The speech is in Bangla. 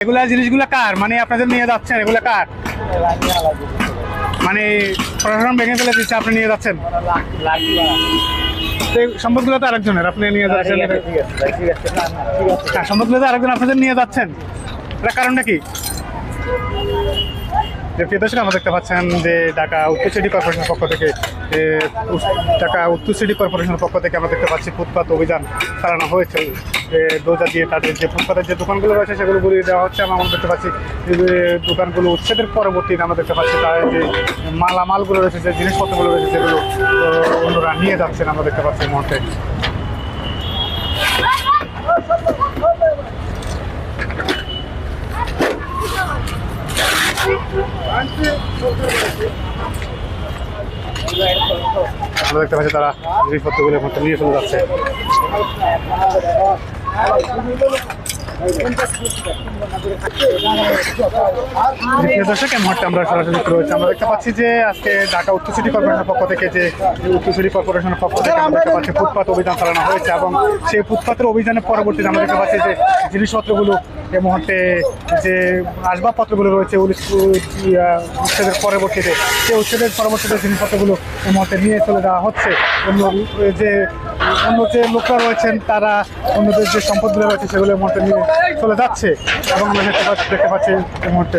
এগুলা জিনিসগুলো কার? মানে আপনাদের নিয়ে যাচ্ছেন এগুলা কার? মানে প্রশাসন ভেঙে ফেলে দিচ্ছে, আপনি নিয়ে যাচ্ছেন? এই সম্পদগুলো তো আরেকজনের, আপনি নিয়ে যাচ্ছেন। হ্যাঁ, সম্পদগুলো তো আরেকজন আপনাদের নিয়ে যাচ্ছেন, এটার কারণটা কি? যে প্রিয় দর্শক, আমরা দেখতে পাচ্ছেন যে ঢাকা উত্তর সিটি কর্পোরেশনের পক্ষ থেকে আমরা দেখতে পাচ্ছি ফুটপাত অভিযান চালানো হয়েছে। দোজা দিয়ে তাদের যে ফুটপাতের যে দোকানগুলো রয়েছে সেগুলো ঘুরিয়ে দেওয়া হচ্ছে। আমরা দেখতে পাচ্ছি যে দোকানগুলো উচ্ছেদের পরবর্তীতে আমরা দেখতে পাচ্ছি তাদের যে মালামালগুলো রয়েছে, যে জিনিসপত্রগুলো রয়েছে সেগুলো অন্যরা নিয়ে যাচ্ছেন আমরা দেখতে পাচ্ছি এই মুহূর্তে। আমরা দেখতে পাচ্ছি তারা জিনিসপত্রগুলো নিয়ে চলে যাচ্ছে। দর্শক, এই মুহূর্তে আমরা সরাসরি রয়েছে। আমরা দেখতে পাচ্ছি যে আজকে ঢাকা উত্তর সিটি কর্পোরেশনের পক্ষ থেকে আমরা দেখতে পাচ্ছি ফুটপাত অভিযান চালানো হয়েছে, এবং সেই ফুটপাতের অভিযানের পরবর্তীতে আমরা দেখতে পাচ্ছি যে জিনিসপত্রগুলো এই মুহূর্তে যে আসবাবপত্রগুলো রয়েছে উচ্ছেদের পরবর্তীতে জিনিসপত্রগুলো এই মুহূর্তে নিয়ে চলে যাওয়া হচ্ছে। অন্য যে লোকরা রয়েছেন তারা অন্যদের যে সম্পদগুলো রয়েছে সেগুলো এই মুহূর্তে নিয়ে চলে যাচ্ছে, এবং আমরা দেখতে পাচ্ছি এই মুহূর্তে।